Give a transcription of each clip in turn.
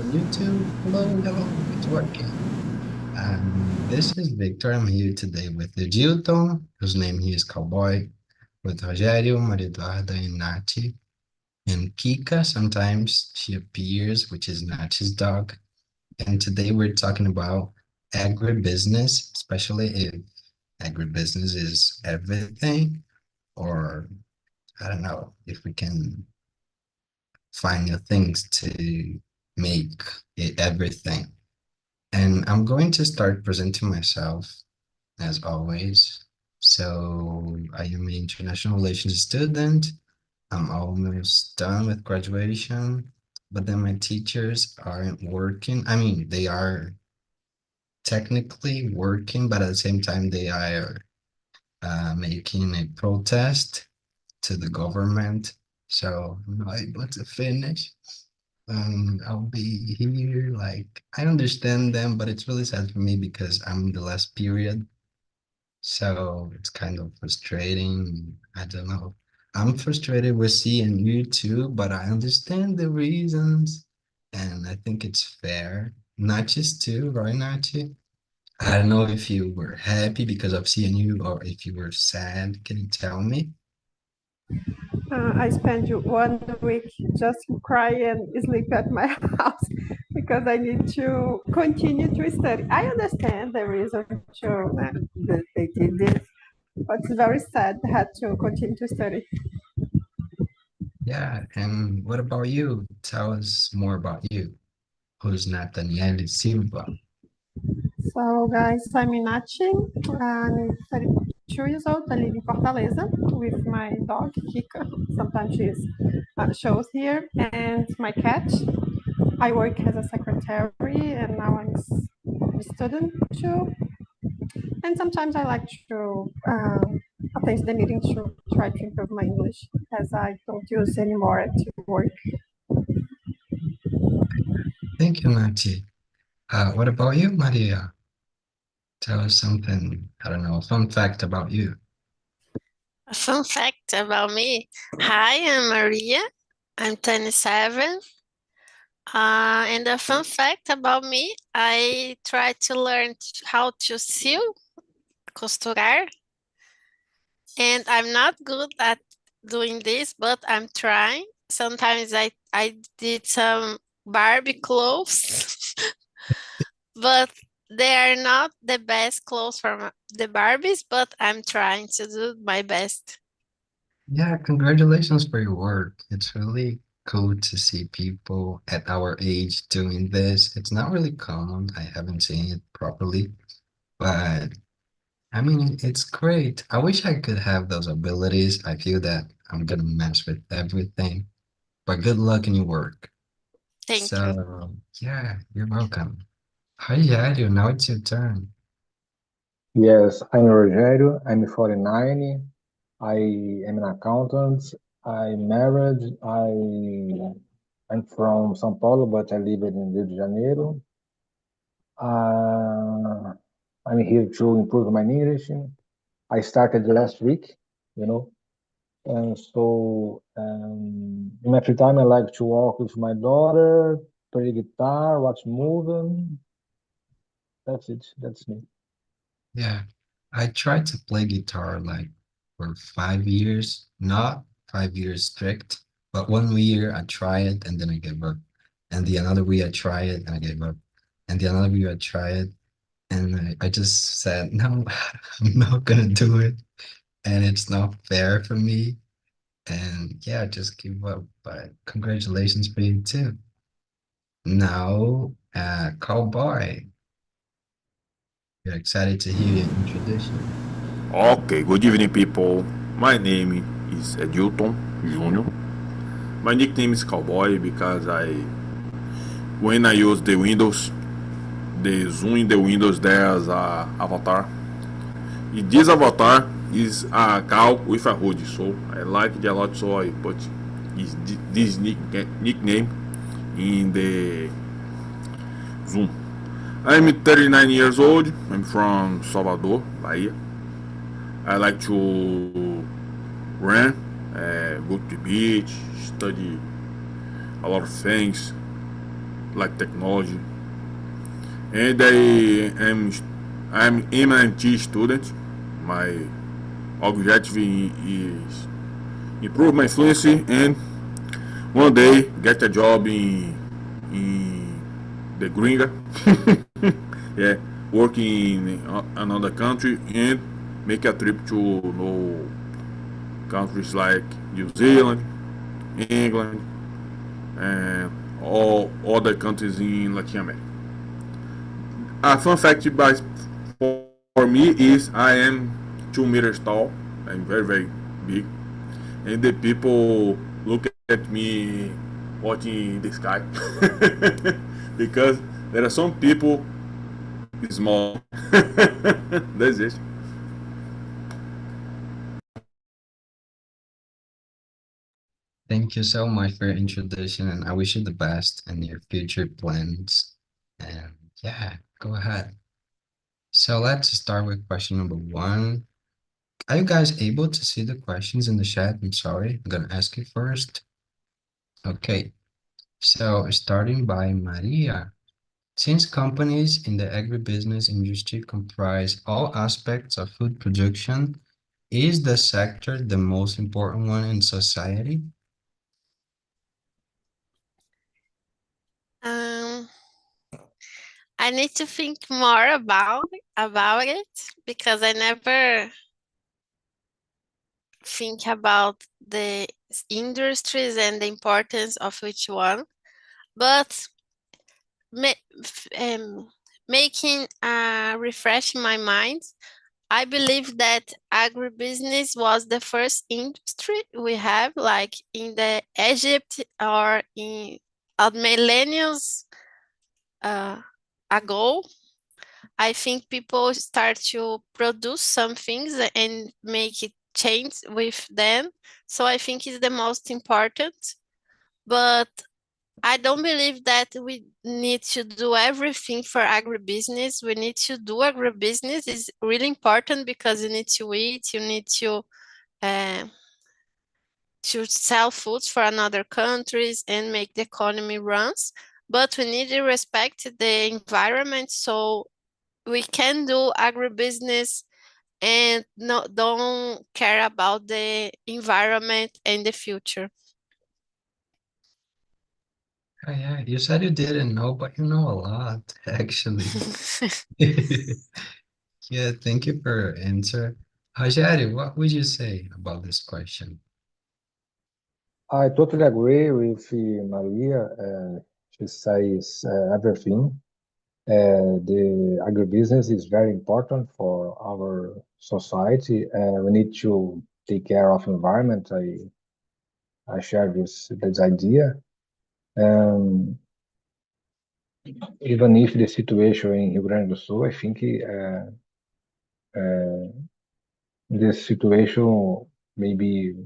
YouTube. Hello, hello, it's working. This is Victor. I'm here today with Edilton, whose name he is Cowboy, with Rogério, Maria Eduarda, and Nathi. And Kika, sometimes she appears, which is Nathi's dog. And today we're talking about agribusiness, especially if agribusiness is everything, or I don't know, if we can find new things to make it everything. And I'm going to start presenting myself as always. So I am an international relations student. I'm almost done with graduation, but then my teachers aren't working. I mean, they are technically working, but at the same time, they are making a protest to the government. So I'm not able to finish. I'll be here. Like, I understand them, but it's really sad for me because I'm in the last period. So it's kind of frustrating. I don't know. I'm frustrated with seeing you too, but I understand the reasons. And I think it's fair. Nachi's too, right, Nachi? I don't know if you were happy because of seeing you or if you were sad. Can you tell me? I spent 1 week just cry and sleep at my house because I need to continue to study. I understand the reason that they did this, but it's very sad I had to continue to study. Yeah, and what about you? Tell us more about you. Who's Nathaniel Silva? So, guys, I'm Inachi. I'm 32 years old. I live in Fortaleza with my dog, Kika. Sometimes she's shows here, and my cat. I work as a secretary, and now I'm a student too. And sometimes I like to attend the meeting to try to improve my English, as I don't use anymore at work. Thank you, Nachi. What about you, Maria? Tell us something, I don't know, a fun fact about you. A fun fact about me. Hi, I'm Maria. I'm 27. And a fun fact about me, I try to learn how to sew, costurar. And I'm not good at doing this, but I'm trying. Sometimes I did some Barbie clothes, but they are not the best clothes for the Barbies, but I'm trying to do my best. Yeah, congratulations for your work. It's really cool to see people at our age doing this. It's not really common. I haven't seen it properly, but I mean, it's great. I wish I could have those abilities. I feel that I'm gonna mess with everything, but good luck in your work. Thank you. So, yeah, you're welcome. Hi, Yario. Now it's your turn. Yes, I'm Rogério. I'm 49. I am an accountant. I'm married. I'm from São Paulo, but I live in Rio de Janeiro. Uh, I'm here to improve my English. I started last week, you know, and so in my free time, I like to walk with my daughter, play guitar, watch movie. That's it. That's me. Yeah, I tried to play guitar like for 5 years, not 5 years strict, but one year I tried and then I gave up. And the another week I tried and I gave up. And the another week I tried and I just said, no, I'm not gonna do it. And it's not fair for me. And yeah, I just give up. But congratulations for you too. Now, Cowboy, you're excited to hear your introduction. Okay, good evening, people. My name is Edilton Jr. My nickname is Cowboy because when I use the Windows, the zoom in the Windows there's a avatar. This avatar is a cow with a hoodie, so I like it a lot. So I put this nickname in the Zoom. I'm 39 years old. I'm from Salvador, Bahia. I like to run, go to the beach, study a lot of things, like technology. And I'm MIT student. My objective is improve my fluency and one day get a job in the gringa. Yeah, working in another country and make a trip to know countries like New Zealand, England, and all other countries in Latin America. A fun fact for me is I am 2 meters tall. I'm very, very big. And the people look at me watching the sky. Because there are some people small. That's it. Thank you so much for your introduction, and I wish you the best in your future plans. And yeah, go ahead. So let's start with question number 1. Are you guys able to see the questions in the chat? I'm sorry, I'm gonna ask you first. Okay, so starting by Maria. Since companies in the agribusiness industry comprise all aspects of food production, is the sector the most important one in society? I need to think more about it because I never think about the industries and the importance of each one. But refreshing my mind, I believe that agribusiness was the first industry we have, like in the Egypt or in millennials ago. I think people start to produce some things and make it change with them. So I think it's the most important. But I don't believe that we need to do everything for agribusiness. We need to do agribusiness. It's really important because you need to eat, you need to sell foods for another countries and make the economy runs. But we need to respect the environment, so we can do agribusiness and don't care about the environment and the future. Oh, yeah, you said you didn't know, but you know a lot, actually. Yeah, thank you for your answer. Rogério, what would you say about this question? I totally agree with Maria. She says everything. The agribusiness is very important for our society. We need to take care of environment. I share this idea. Even if the situation in Rio Grande do Sul, I think this situation maybe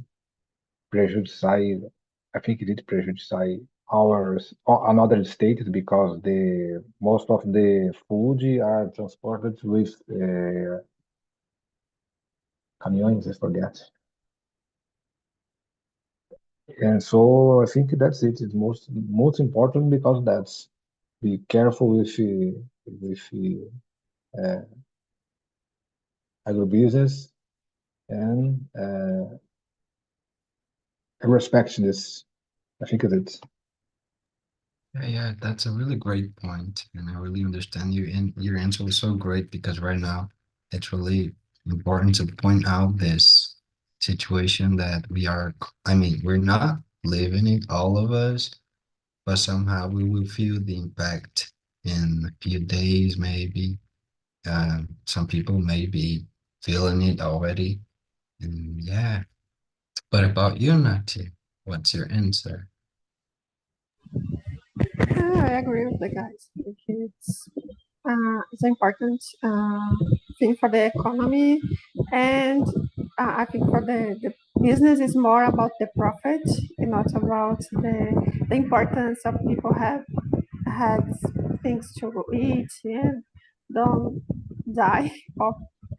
prejudiced. I think it did prejudice ours another states because the most of the food are transported with caminhões, I forget. And so I think that's it. It's most important because that's be careful with agribusiness and respect this. I think it's it. Yeah, that's a really great point, and I really understand you. And your answer was so great because right now it's really important to point out this situation that I mean, we're not living it, all of us, but somehow we will feel the impact in a few days, maybe. Some people may be feeling it already. And yeah, but about you, Nati, what's your answer? I agree with the guys. I think it's an important thing for the economy, and I think for the business is more about the profit and not about the importance of people have things to eat and don't die of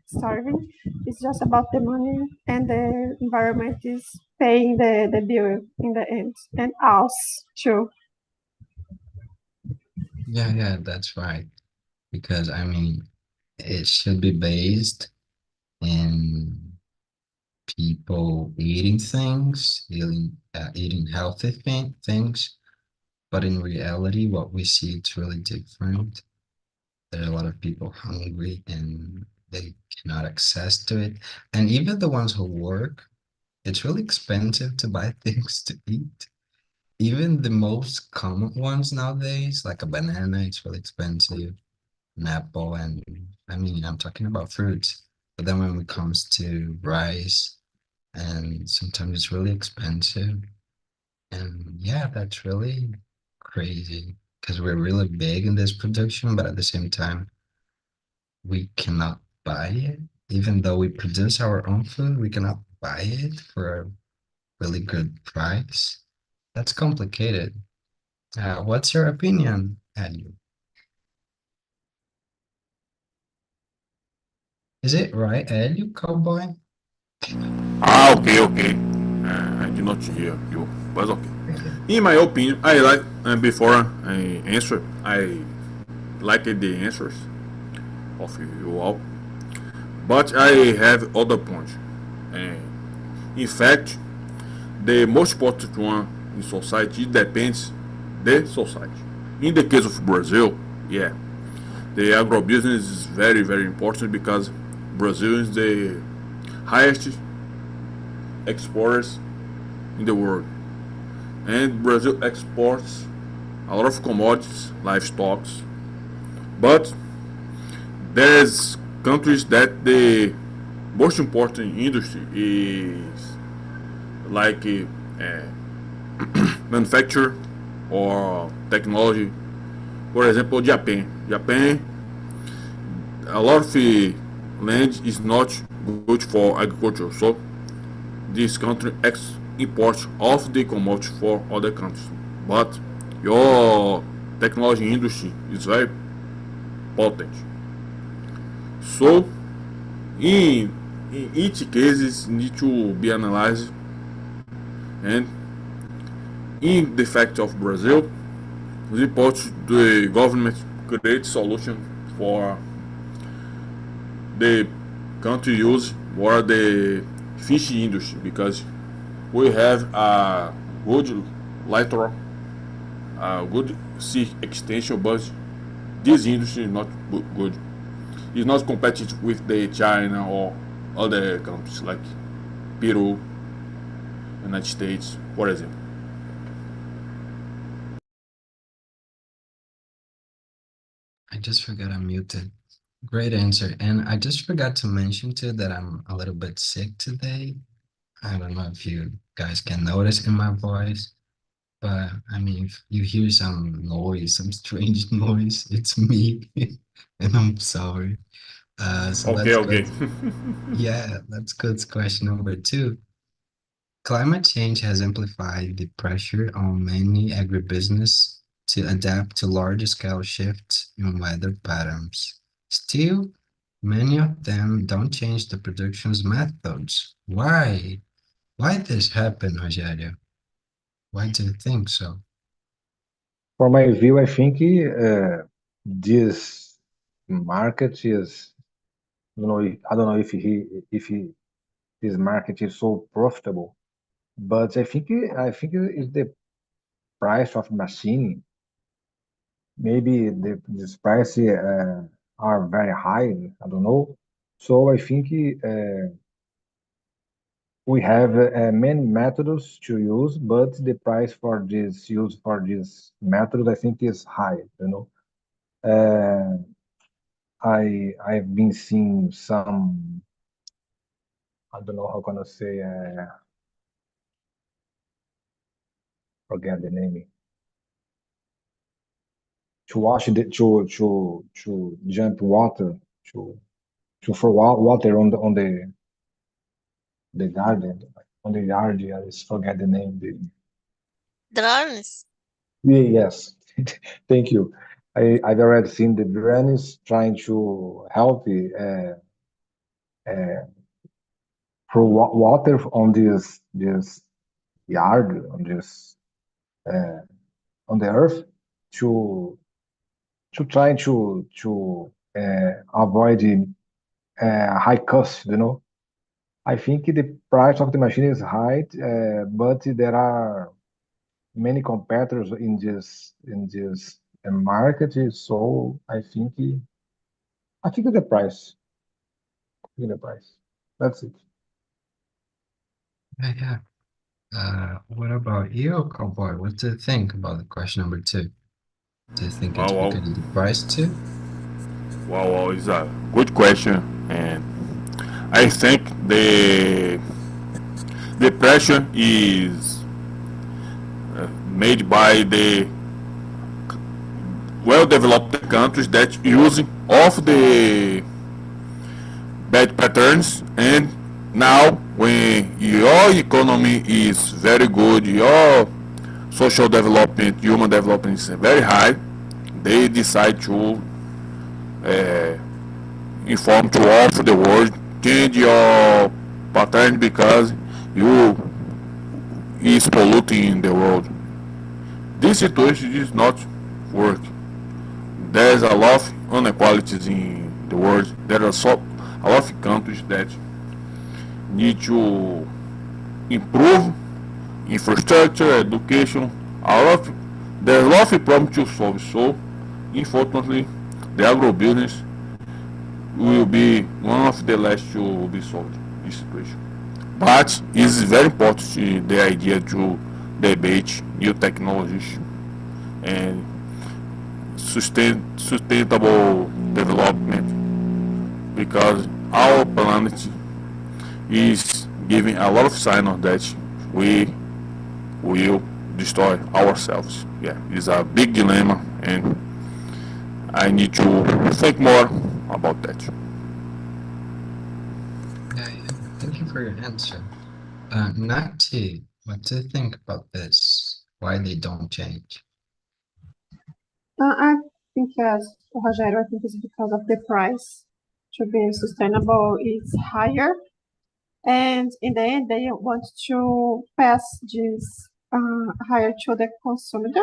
starving. It's just about the money, and the environment is paying the bill in the end, and us too. Yeah, that's right. Because I mean, it should be based in people eating things, eating healthy things. But in reality, what we see it's really different. There are a lot of people hungry and they cannot access to it. And even the ones who work, it's really expensive to buy things to eat. Even the most common ones nowadays, like a banana, it's really expensive, an apple, and I mean, I'm talking about fruits. But then when it comes to rice, and sometimes it's really expensive. And yeah, that's really crazy because we're really big in this production, but at the same time, we cannot buy it. Even though we produce our own food, we cannot buy it for a really good price. That's complicated. What's your opinion, Adu? Is it right, Adu, cowboy? Ah, okay. I did not hear you, but okay. Okay. In my opinion, I like before I answer, I like the answers of you all, but I have other points. Uh, in fact, the most important one in society depends the society. In the case of Brazil, yeah, the agribusiness is very important because Brazil is the highest exporters in the world, and Brazil exports a lot of commodities, livestock, but there's countries that the most important industry is like manufacture or technology. For example, Japan. Japan, a lot of land is not good for agriculture, so this country imports of the commodities for other countries. But your technology industry is very potent. So in each cases need to be analyzed, and in the fact of Brazil, report the government create solution for the country use for the fishing industry because we have a good littoral, a good sea extension, but this industry is not good. It's not competitive with the China or other countries like Peru, United States, for example. I just forgot I'm muted. Great answer. And I just forgot to mention too that I'm a little bit sick today. I don't know if you guys can notice in my voice, but I mean, if you hear some noise, some strange noise, it's me. And I'm sorry. So Okay, let's go. okay. Yeah, let's go to question number two. Climate change has amplified the pressure on many agribusiness to adapt to large-scale shifts in weather patterns. Still, many of them don't change the production's methods. Why? Why this happen, Rogério? Why do you think so? For my view, I think this market is, I don't know if this market is so profitable, but I think it's the price of machine. Maybe this price are very high. I don't know. So I think we have many methods to use, but the price for this use for this method, I think, is high. Uh, I've been seeing some. I don't know how can I say. Forget the name. To wash the to jump water to throw water on the garden on the yard. I just forget the name. Drones. Yeah, yes, thank you. I've already seen the grannies trying to help uh, throw water on this yard on this uh, on the earth to try to avoid high cost, I think the price of the machine is high, but there are many competitors in this market. So I think the price. The price. That's it. Yeah. What about you, Cowboy? What do you think about the question number 2? Do you think it's Wow, because of the price too? wow, it's a good question, and I think the pressure is made by the well-developed countries that using of the bad patterns, and now when your economy is very good, your social development, human development is very high, they decide to inform to offer the world change your pattern because you is polluting the world. This situation is not work. There's a lot of inequalities in the world. There are a lot of countries that need to improve infrastructure, education. There's a lot of problems to solve. So, unfortunately, the agribusiness will be one of the last to be solved this situation. But it's very important the idea to debate new technologies and sustainable development because our planet is giving a lot of signs that we will destroy ourselves. Yeah, it's a big dilemma, and I need to think more about that. Yeah. Thank you for your answer. Nati, what do you think about this? Why they don't change? I think, as Rogério, I think it's because of the price. To be sustainable is higher, and in the end, they want to pass this higher to the consumers,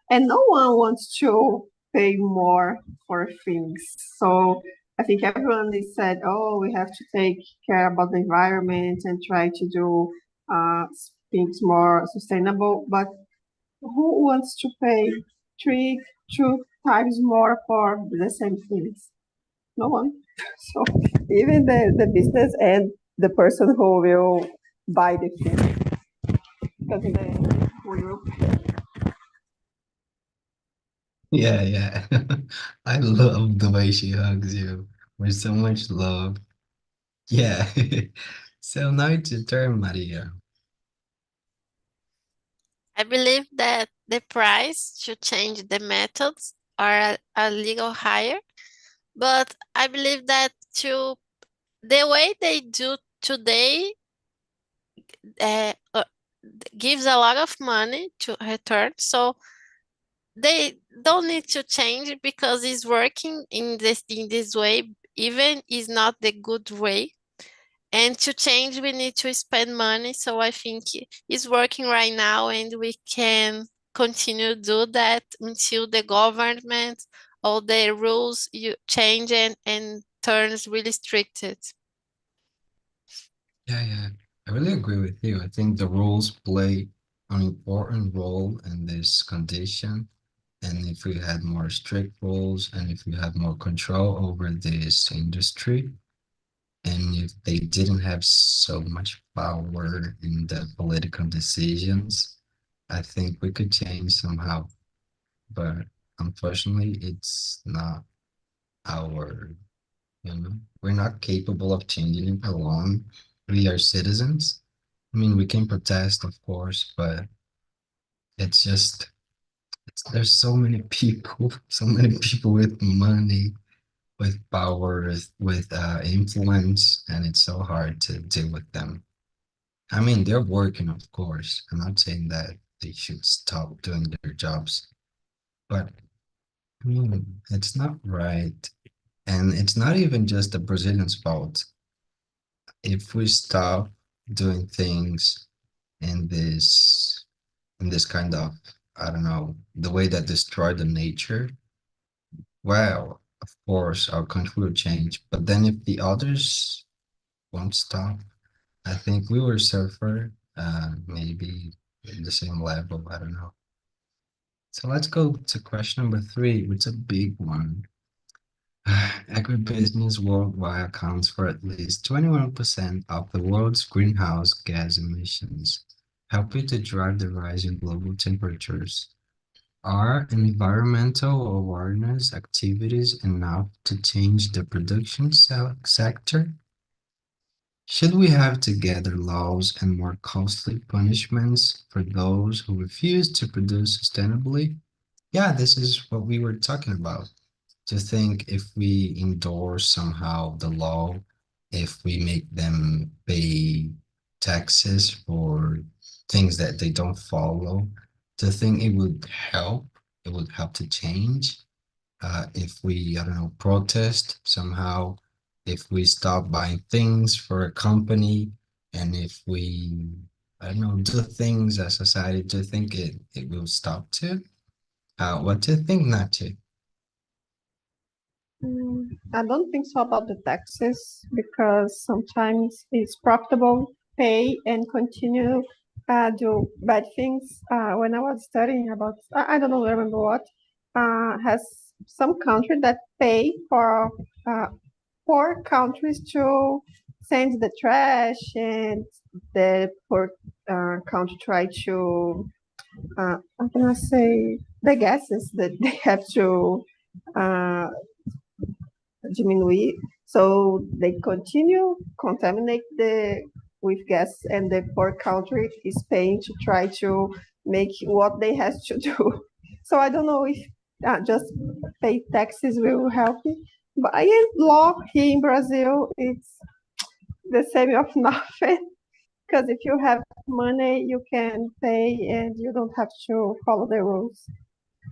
and no one wants to pay more for things. So I think everyone is said, "Oh, we have to take care about the environment and try to do things more sustainable," but who wants to pay two times more for the same things? No one. So even the business and the person who will buy the thing, because in the end, we will. Yeah. I love the way she hugs you with so much love. Yeah. So now it's your turn, Maria. I believe that the price should change the methods or a little higher, but I believe that the way they do today uh, uh, gives a lot of money to return, so they don't need to change because it's working in this way, even is not the good way. And to change, we need to spend money. So I think it's working right now, and we can continue to do that until the government or the rules you change and turns really stricted. Yeah. I really agree with you. I think the rules play an important role in this condition. And if we had more strict rules and if we had more control over this industry, and if they didn't have so much power in the political decisions, I think we could change somehow. But unfortunately, it's not our, we're not capable of changing it alone. We are citizens. I mean, we can protest, of course, but it's just, there's so many people, so many people with money, with power, with influence, and it's so hard to deal with them. I mean, they're working, of course. I'm not saying that they should stop doing their jobs, but I mean, it's not right. And it's not even just the Brazilians' fault. If we stop doing things in this kind of, I don't know, the way that destroy the nature, well, of course, our country will change. But then if the others won't stop, I think we will suffer, maybe in the same level. I don't know. So let's go to question number three, which is a big one. Agribusiness worldwide accounts for at least 21% of the world's greenhouse gas emissions, helping to drive the rise in global temperatures. Are environmental awareness activities enough to change the production sector? Should we have together laws and more costly punishments for those who refuse to produce sustainably? Yeah, this is what we were talking about. To think if we endorse somehow the law, if we make them pay taxes for things that they don't follow, to think it would help to change. If we, I don't know, protest somehow, if we stop buying things for a company, and if we, I don't know, do things as society, to think it will stop too. What do you think, not to? I don't think so about the taxes because sometimes it's profitable pay and continue do bad things. When I was studying about, I don't know, remember what, has some country that pay for poor countries to send the trash, and the poor country try to, how can I say, the gases that they have to uh, diminish. So they continue contaminate the with gas, and the poor country is paying to try to make what they have to do. So I don't know if just pay taxes will help me. But in law here in Brazil, it's the same of nothing. Because if you have money, you can pay and you don't have to follow the rules.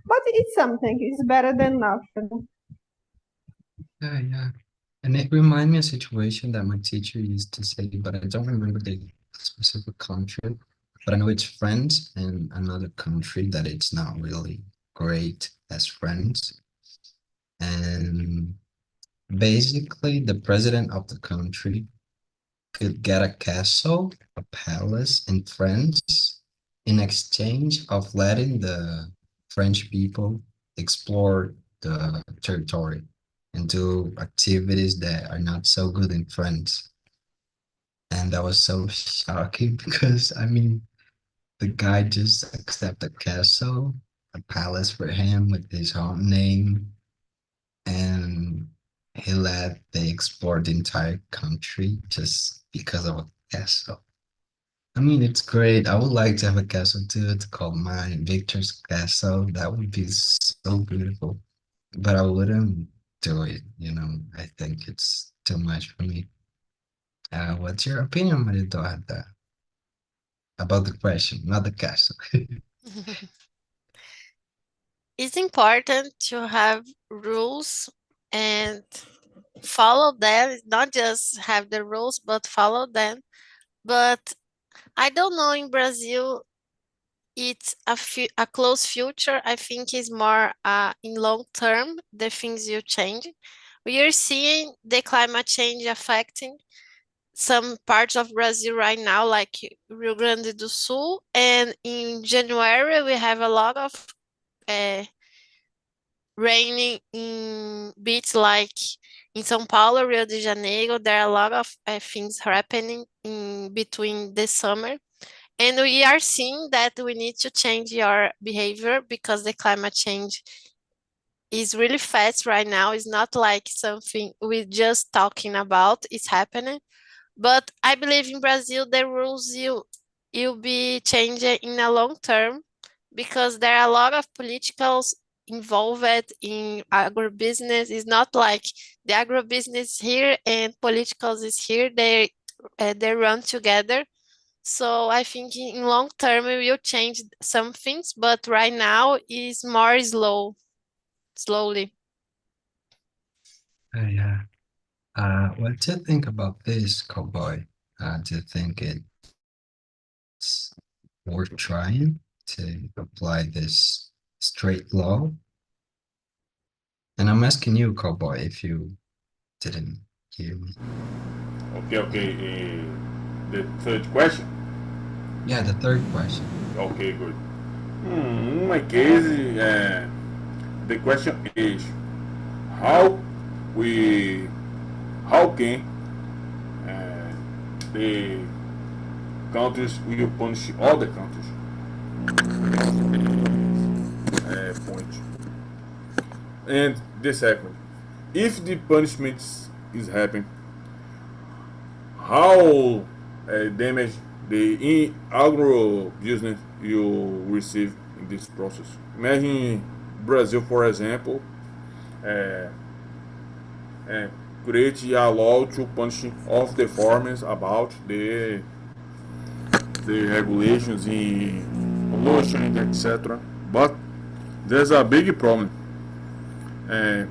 But it's something. It's better than nothing. Yeah. And it reminded me of a situation that my teacher used to say, but I don't remember the specific country. But I know it's friends in another country that it's not really great as friends. And basically, the president of the country could get a castle, a palace in France in exchange of letting the French people explore the territory and do activities that are not so good in France. And that was so shocking because I mean, the guy just accepted a castle, a palace for him with his own name, and he let they explore the entire country just because of a castle. I mean, it's great. I would like to have a castle too. It's called mine, Victor's Castle. That would be so beautiful. But I wouldn't do it, you know. I think it's too much for me. What's your opinion, Maria Eduarda, about the question, not the castle? It's important to have rules and follow them, not just have the rules, but follow them. But I don't know, in Brazil, it's a close future. I think is more in long term, the things you change. We are seeing the climate change affecting some parts of Brazil right now, like Rio Grande do Sul. And in January, we have a lot of raining in beaches like in São Paulo, Rio de Janeiro. There are a lot of things happening in between the summer. And we are seeing that we need to change our behavior because the climate change is really fast right now. It's not like something we're just talking about, it's happening. But I believe in Brazil, the rules you'll be changing in a long term because there are a lot of politicals involved in agribusiness. It's not like the agribusiness here and politicals is here. They run together. So I think in long term we will change some things, but right now is more slowly. Yeah. What do you think about this, Cowboy? Do you think it's worth trying to apply this straight law? And I'm asking you, Cowboy, if you didn't hear me. Okay. The third question. Yeah, the third question. Okay, good. In my case, the question is how we how can the countries will punish other countries? Point. And the second, if the punishment is happening, how damage the agro business you receive in this process? Imagine Brazil, for example, uh, uh, create a law to punish of the farmers about the regulations in pollution, etc. But there's a big problem. Uh,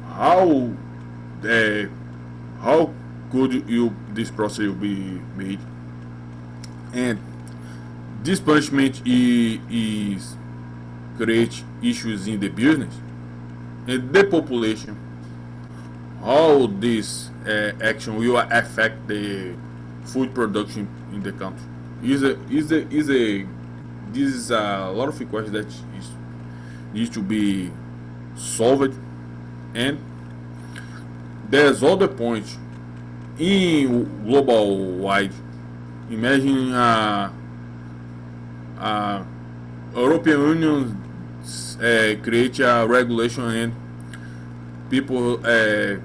how uh, how could you this process be made? And this punishment is create issues in the business and the population. How this action will affect the food production in the country? This is a lot of questions that needs to be solved, and there's other points in global wide. Imagine European Union create a regulation and people,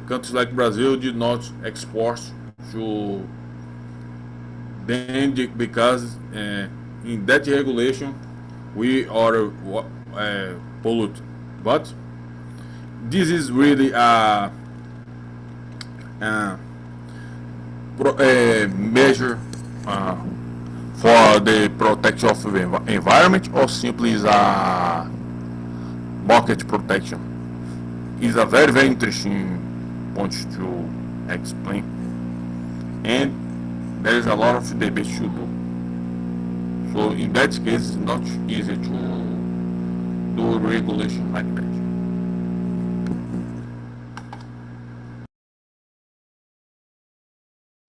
countries like Brazil did not export to then because in that regulation we are pollute. But this is really a measure for the protection of the environment, or simply is a market protection? Is a very, very interesting point to explain, and there is a lot of debate to do. So in that case, it's not easy to do regulation like that.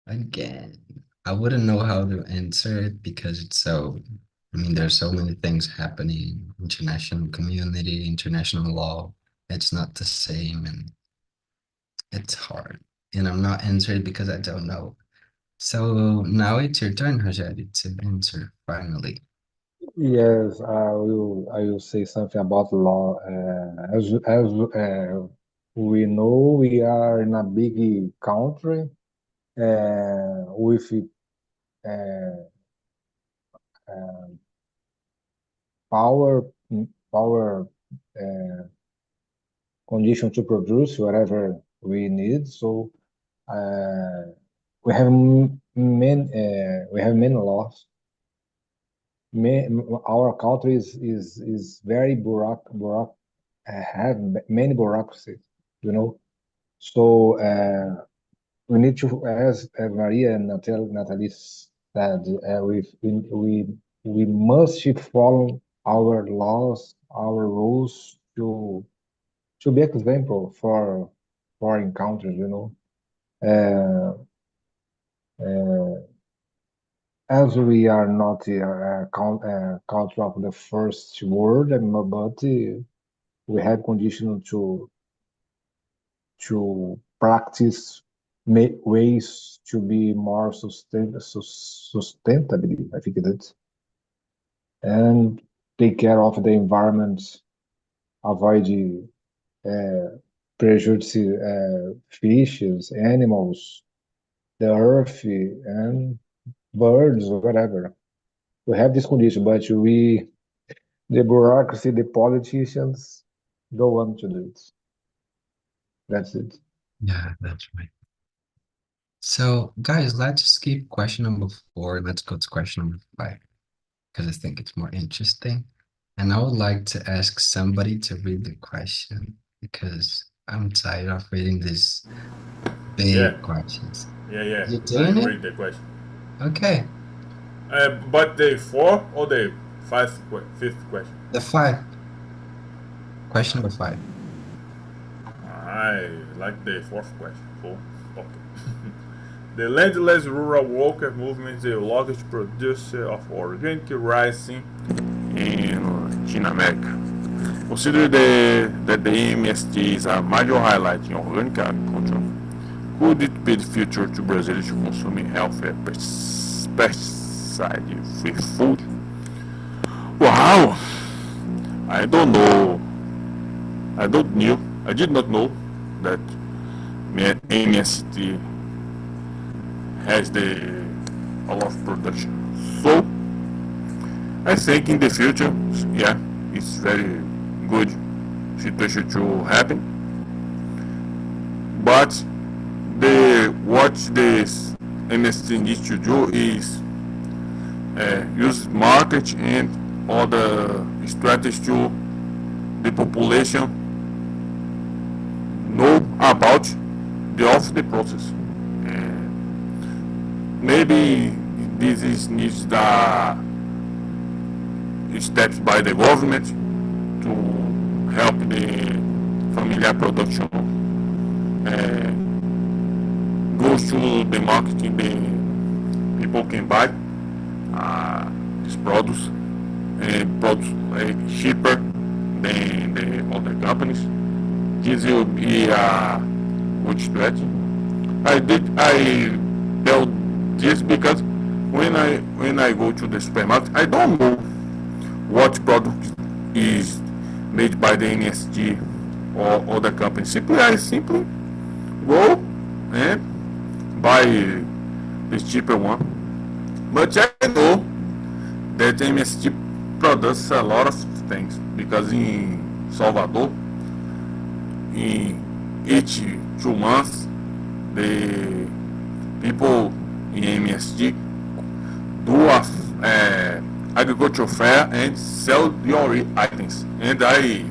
Again, I wouldn't know how to answer it because it's so, I mean, there's so many things happening, international community, international law. It's not the same, and it's hard. And I'm not answering because I don't know. So now it's your turn, Rogério, to answer finally. Yes, I will say something about law. As we know, we are in a big country with uh, uh, power power condition to produce whatever we need. So we have many laws. Our country is very have many bureaucracies, you know. So we need to, as Maria and Natalie said, we must follow our laws, our rules to be example for foreign countries, you know. As we are not a country of the first world, but we have condition to practice ways to be more sustainable, I think that, and take care of the environment, avoid prejudicing fishes, animals, the earth, and birds, or whatever. We have this condition, but the bureaucracy, the politicians don't want to do it. That's it. Yeah, that's right. So, guys, let's skip question number 4. Let's go to question number 5 because I think it's more interesting. And I would like to ask somebody to read the question because I'm tired of reading these big questions. Yeah. You doing it? Read the question. Okay. But the 4th or the 5th question? The 5. Question number 5. I like the fourth question. So, okay. The landless rural worker movement is the largest producer of organic rice in Latin America. Consider that the MST is a major highlight in organic agriculture. Could it be the future to Brazil to consume healthy pesticide-free food? Wow! I don't know. I did not know that MST has a lot of production. So I think in the future, yeah, it's very good situation to happen. But what this MST needs to do is use market and other strategies to the population know about the process. Maybe this is needs the steps by the government to help the familiar production goes to the marketing. The people can buy this produce and produce cheaper than the other companies. This will be a good strategy. I tell this because when I go to the supermarket, I don't know what product is made by the NSG or other company. I simply go and buy this cheaper one. But I know that MSG produces a lot of things because in Salvador, in each 2 months, the people in MSG do a agricultural fair and sell your items. And I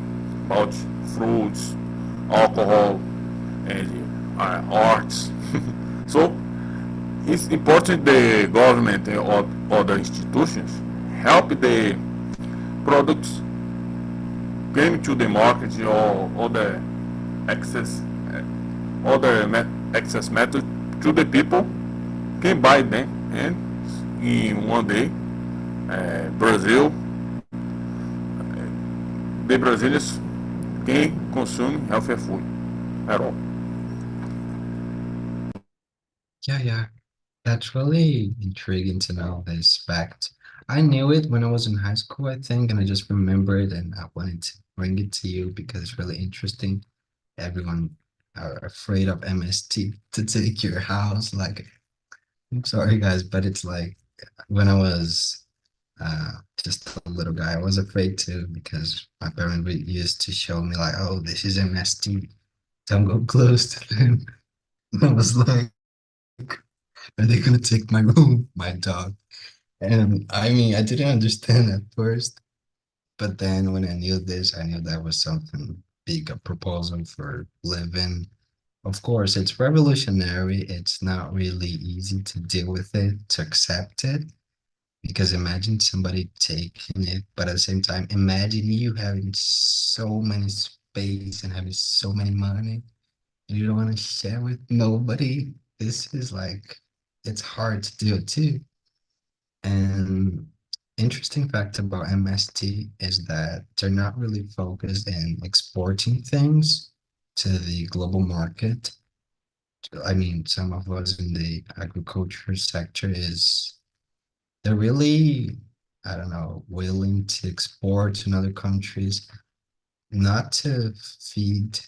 bought fruits, alcohol, and arts. So it's important the government and other institutions help the products came to the market or other access method to the people can buy them, and in one day Brazil, the Brazilians can consume healthy food at all. Yeah. That's really intriguing to know this fact. I knew it when I was in high school, I think, and I just remembered and I wanted to bring it to you because it's really interesting. Everyone are afraid of MST to take your house. Like, I'm sorry guys, but it's like when I was just a little guy, I was afraid too because my parents used to show me like, oh, this is MST. Don't go close to them. And I was like, are they gonna take my room, my dog? And I mean, I didn't understand at first, but then when I knew this, I knew that was something big, a proposal for living. Of course, it's revolutionary. It's not really easy to deal with it, to accept it, because imagine somebody taking it, but at the same time, imagine you having so many space and having so many money, and you don't want to share with nobody. This is like, it's hard to do it too. And interesting fact about MST is that they're not really focused in exporting things to the global market. I mean, some of us in the agriculture sector is they're really, I don't know, willing to export in other countries, not to feed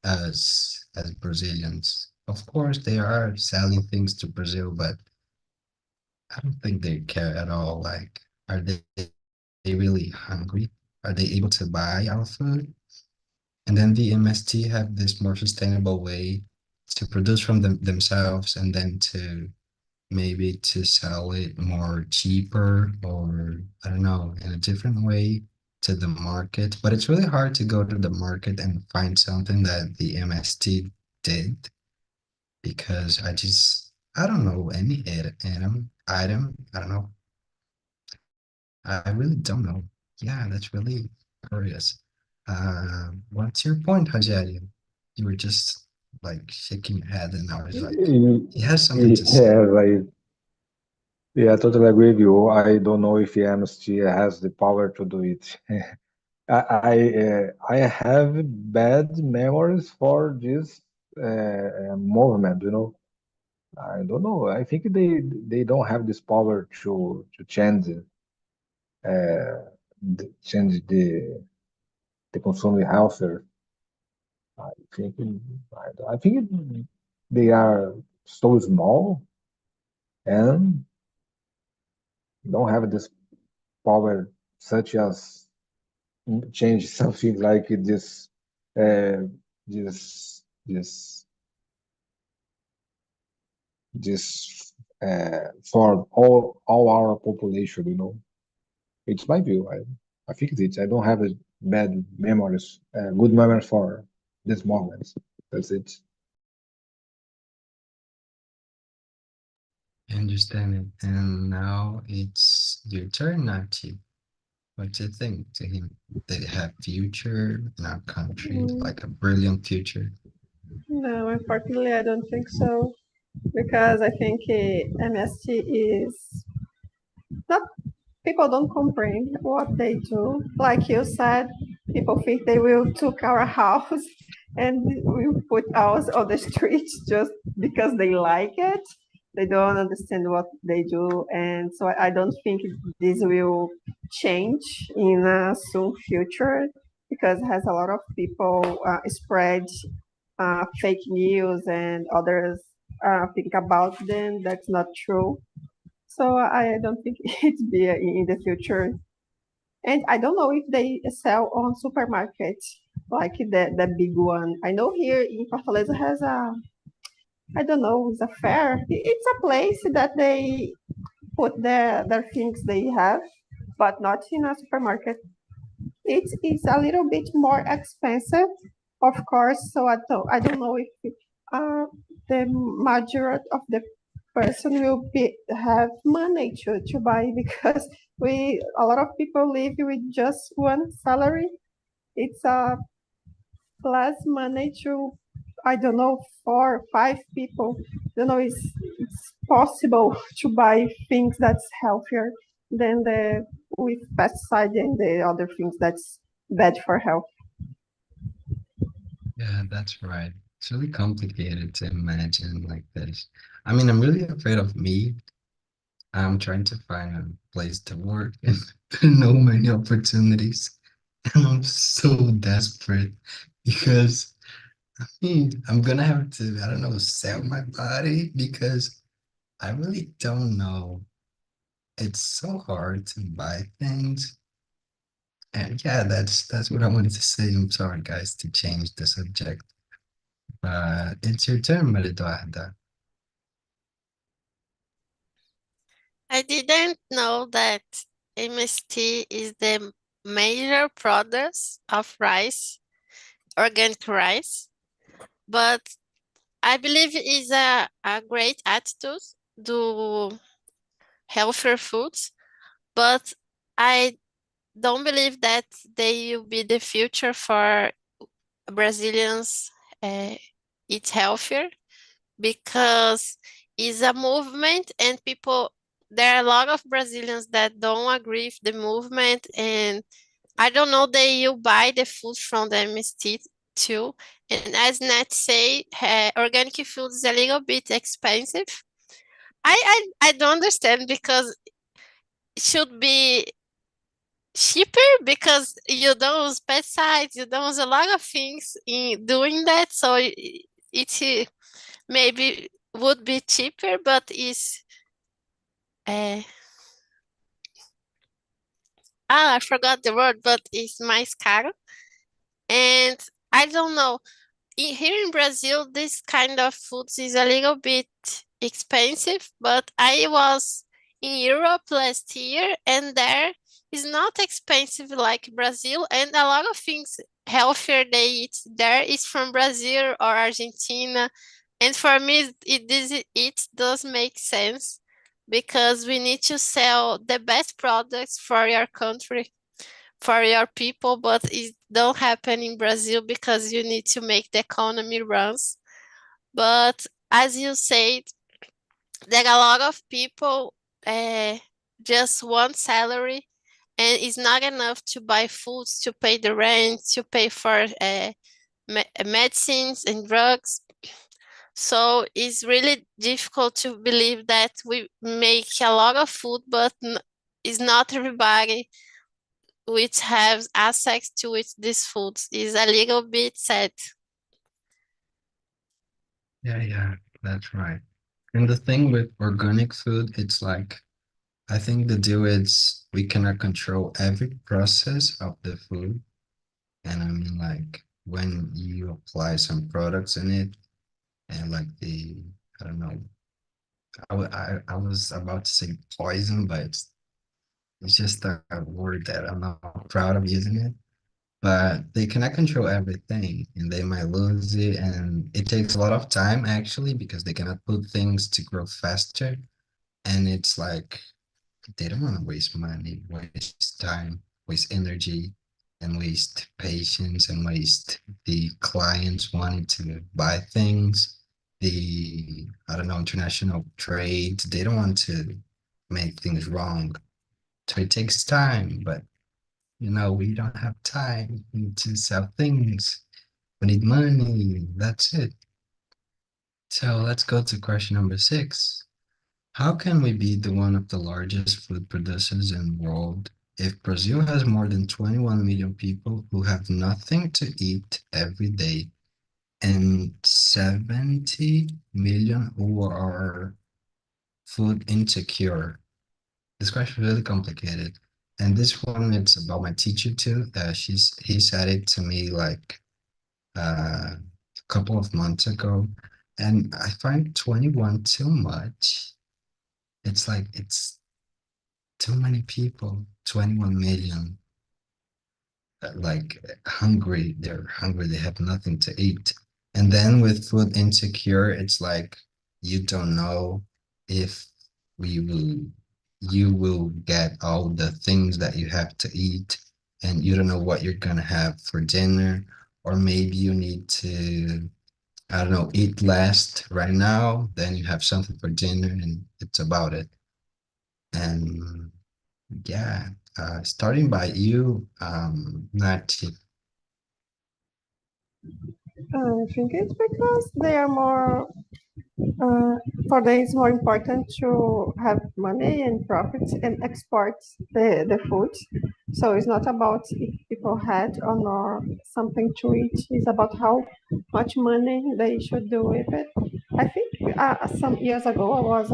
us as Brazilians. Of course, they are selling things to Brazil, but I don't think they care at all. Like, are they really hungry? Are they able to buy our food? And then the MST have this more sustainable way to produce from themselves and then to maybe to sell it more cheaper or I don't know, in a different way to the market. But it's really hard to go to the market and find something that the MST did because I don't know any item. I don't know. I really don't know. Yeah, that's really curious. What's your point, Rogério? You were just like shaking your head, and I was like, he has something to say. Yeah, yeah, I totally agree with you. I don't know if MST has the power to do it. I have bad memories for this movement, you know. I don't know. I think they don't have this power to change the consuming healthier. I think I think they are so small and don't have this power such as change something like uh, this this this for all our population, you know. It's my view. I think it's I don't have a bad memories, good memories for this moment. That's it. I understand it. And now it's your turn, Nachi. What do you think to him? Did he have future in our country, like a brilliant future? No, unfortunately, I don't think so because I think MST is not, people don't comprehend what they do. Like you said, people think they will took our house and will put us on the streets just because they like it. They don't understand what they do, and so I don't think this will change in a soon future because it has a lot of people spread fake news and others think about them that's not true. So I don't think it's be in the future. And I don't know if they sell on supermarkets like the big one. I know here in Fortaleza has a, I don't know, it's a fair. It's a place that they put their things they have, but not in a supermarket. It's a little bit more expensive, of course. So I don't know if uh, the majority of the person will be have money to buy because we a lot of people live with just one salary. It's less money to, I don't know, 4 or 5 people. I don't know, it's possible to buy things that's healthier than the with pesticide and the other things that's bad for health. Yeah, that's right. It's really complicated to imagine like this. I mean, I'm really afraid of me. I'm trying to find a place to work and there are no many opportunities. And I'm so desperate because I'm gonna have to, I don't know, sell my body because I really don't know. It's so hard to buy things. And yeah, that's what I wanted to say. I'm sorry, guys, to change the subject. But it's your turn, Mariduarda. I didn't know that MST is the major product of rice, organic rice, but I believe it's a great attitude to healthier foods, but I don't believe that they will be the future for Brazilians eat healthier because it's a movement and people, there are a lot of Brazilians that don't agree with the movement, and I don't know, they will buy the food from the MST too. And as Nat say, organic food is a little bit expensive. I don't understand because it should be cheaper because you don't use pesticides, you don't use a lot of things in doing that. So it maybe would be cheaper, but it's uh, I forgot the word, but it's mais caro. And I don't know. Here in Brazil, this kind of foods is a little bit expensive, but I was in Europe last year and there is not expensive like Brazil, and a lot of things healthier they eat there is from Brazil or Argentina. And for me, it does make sense because we need to sell the best products for your country, for your people, but it don't happen in Brazil because you need to make the economy runs. But as you said, there are a lot of people just want salary, and it's not enough to buy foods, to pay the rent, to pay for medicines and drugs. So it's really difficult to believe that we make a lot of food, but it's not everybody which has access to these foods. Is a little bit sad. Yeah, that's right. And the thing with organic food, it's like, I think the deal is we cannot control every process of the food. And I mean, like, when you apply some products in it, and like I don't know, I was about to say poison, but it's just a word that I'm not proud of using it. But they cannot control everything, and they might lose it, and it takes a lot of time actually because they cannot put things to grow faster. And it's like they don't want to waste money, waste time, waste energy, and waste patience, and waste the clients wanting to buy things. I don't know, international trade, they don't want to make things wrong. So it takes time, but we don't have time. We need to sell things. We need money. That's it. So let's go to question number 6. How can we be one of the largest food producers in the world if Brazil has more than 21 million people who have nothing to eat every day and 70 million who are food insecure? This question is really complicated. And this one, it's about my teacher too. He said it to me like a couple of months ago. And I find 21 too much. It's like it's too many people, 21 million, like hungry. They're hungry. They have nothing to eat. And then with food insecure, it's like you don't know if you will get all the things that you have to eat, and you don't know what you're gonna have for dinner, or maybe you need to, I don't know, eat less right now, then you have something for dinner, and it's about it. And yeah, starting by you, Nati. I think it's because they are more, for them it's more important to have money and profits and export the food. So it's not about if people had or not something to eat. It's about how much money they should do with it. I think some years ago I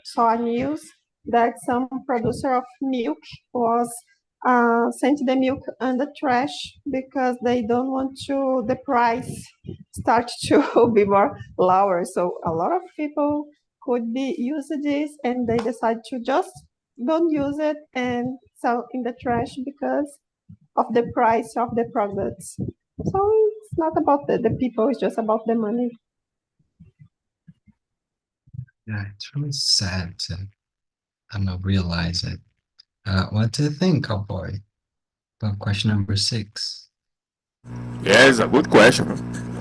saw a news that some producer of milk was sent the milk on the trash because they don't want to the price start to be more lower. So a lot of people could be using this and they decide to just don't use it and sell in the trash because of the price of the products. So it's not about the people, it's just about the money. Yeah, it's really sad to, I don't know, realize it. What do you think, cowboy? About question number 6. Yeah, it's a good question.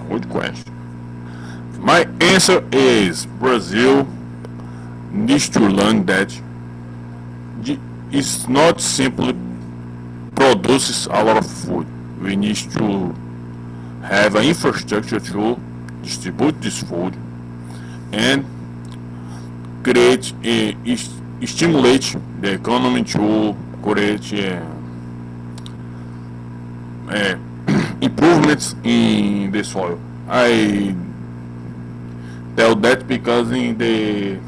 Good question. My answer is Brazil needs to learn that it's not simply produces a lot of food. We need to have an infrastructure to distribute this food and create stimulate the economy to create improvements in the soil. I tell that because in the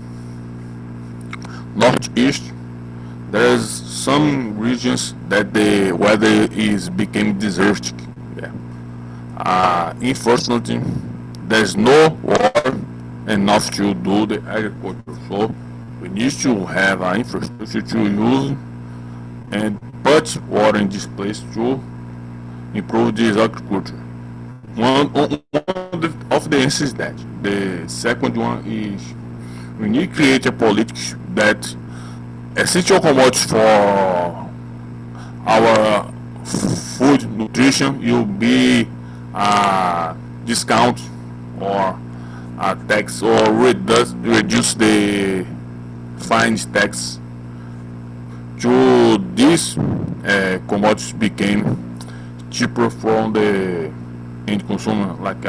northeast there's some regions that the weather is became desertic. Yeah. Unfortunately, there's no water enough to do the agriculture. So we need to have an infrastructure to use and put water in this place to improve this agriculture. One of the answers is that. The second one is we need to create a politics that essential commodities for our food nutrition will be discount or tax or reduce the fines tax. To these commodities became cheaper from the end consumer like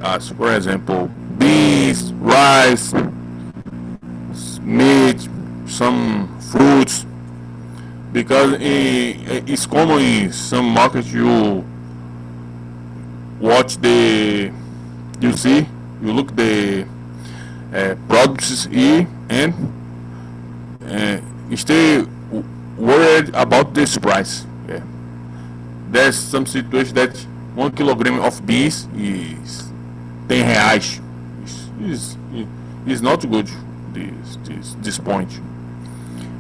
us. For example, beans, rice, meat, some fruits. Because it's common in some markets you watch you look the products and stay worried about this price. Yeah. There's some situation that 1 kilogram of beans is 10 reais. Is not good this point.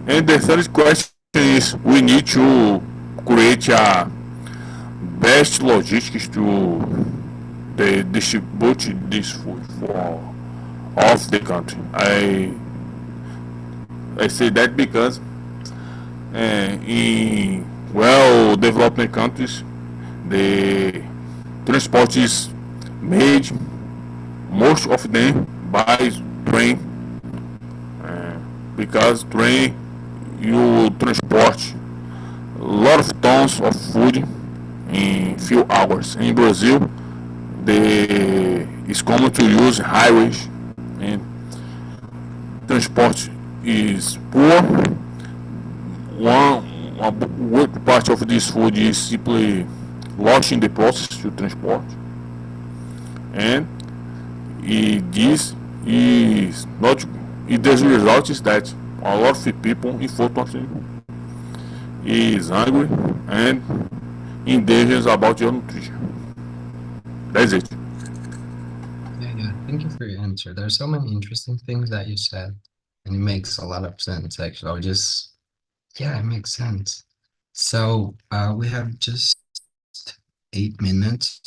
And the third question is we need to create a best logistics to distribute this food for of the country. I say that because in well developed countries the transport is made most of them by train, because train you transport a lot of tons of food in few hours. In Brazil, it's common to use highways and transport is poor. A good part of this food is simply lost in the process to transport, and this is not. The result is that a lot of people, unfortunately, is hungry and in danger about your nutrition. That's it. Yeah. Thank you for your answer. There's so many interesting things that you said, and it makes a lot of sense, actually. It makes sense. So we have just 8 minutes,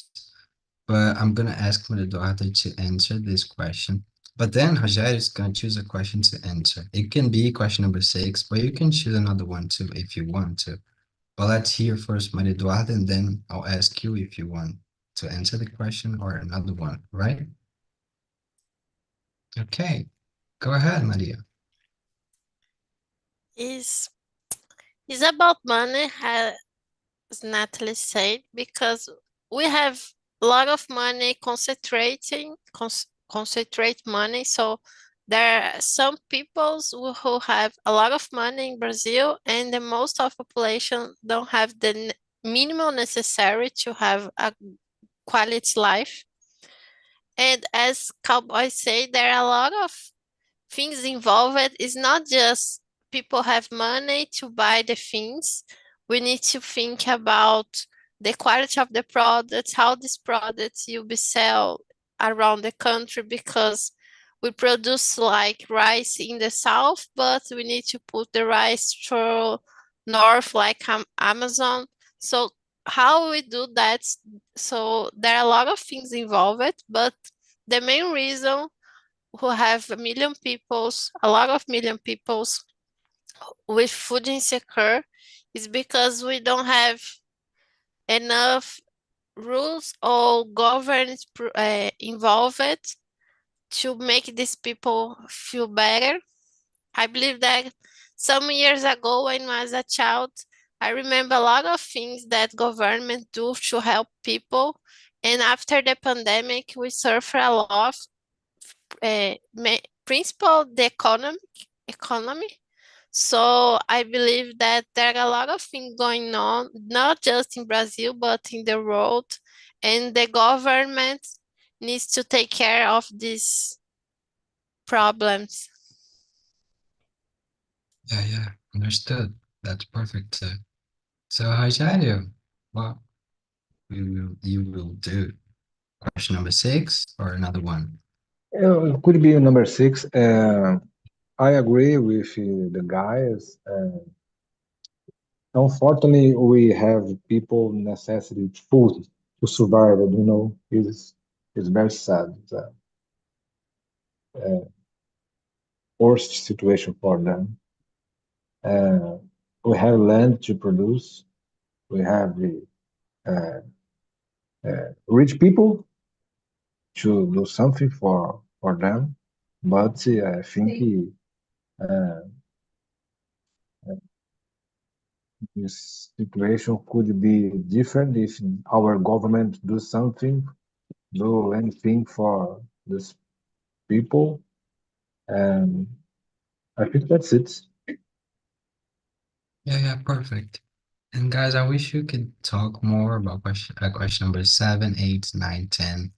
but I'm gonna ask Eduardo to answer this question. But then Rogério is gonna choose a question to answer. It can be question number 6, but you can choose another one too if you want to. But let's hear first Maria Eduardo, and then I'll ask you if you want to answer the question or another one, right? Okay, go ahead, Maria. Is about money, as Natalie said, because we have a lot of money concentrate money. So there are some people who have a lot of money in Brazil, and the most of the population don't have the minimum necessary to have a quality life. And as Cowboy said, there are a lot of things involved. It's not just people have money to buy the things. We need to think about the quality of the products, how these products will be sold around the country, because we produce like rice in the south, but we need to put the rice to north, like Amazon. So how we do that? So there are a lot of things involved, but the main reason who have a lot of million peoples with food insecure is because we don't have enough rules or government involved to make these people feel better. I believe that some years ago when I was a child, I remember a lot of things that government do to help people. And after the pandemic, we suffer a lot, principal the economy. So I believe that there are a lot of things going on, not just in Brazil, but in the world. And the government needs to take care of these problems. Yeah, understood. That's perfect. So Rogério, what you will do? Question number 6 or another one? It could be number 6. I agree with the guys. Unfortunately, we have people necessity food to survive. It's very sad. It's a worst situation for them. We have land to produce. We have rich people to do something for them, but I think this situation could be different if our government do anything for these people, and I think that's it. Yeah, perfect. And guys, I wish you could talk more about question number 7, 8, 9, 10,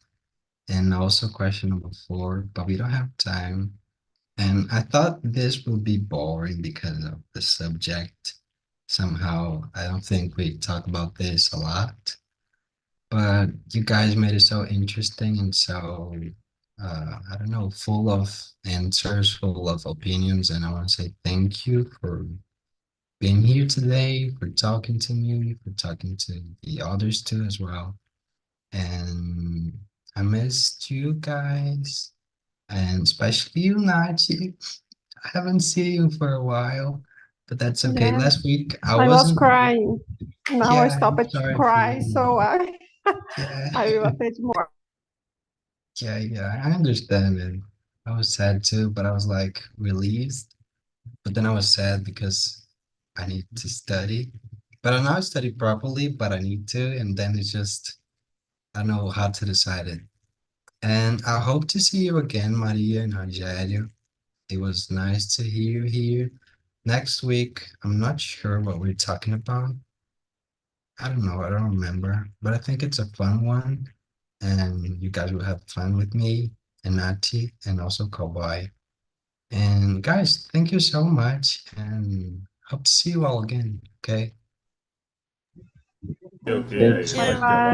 and also question number 4, but we don't have time. And I thought this would be boring because of the subject. Somehow, I don't think we talk about this a lot, but you guys made it so interesting and so, I don't know, full of answers, full of opinions. And I want to say thank you for being here today, for talking to me, for talking to the others too as well. And I missed you guys, and especially you, Nachi. I haven't seen you for a while, but that's okay. Yeah, Last week I I was wasn't. crying. Now I Yeah, I'm stopped to sorry for cry, you. so Yeah, I will attend more. yeah, I understand it. I was sad too, but I was like relieved. But then I was sad because I need to study. But I know I study properly, but I need to, and then it's just I don't know how to decide it. And I hope to see you again, Maria and Rogério. It was nice to hear you here. Next week, I'm not sure what we're talking about. I don't know, I don't remember, but I think it's a fun one. And you guys will have fun with me and Nati and also Cowboy. And guys, thank you so much and hope to see you all again. Okay. Okay, Thank I you. Yeah. expect Bye.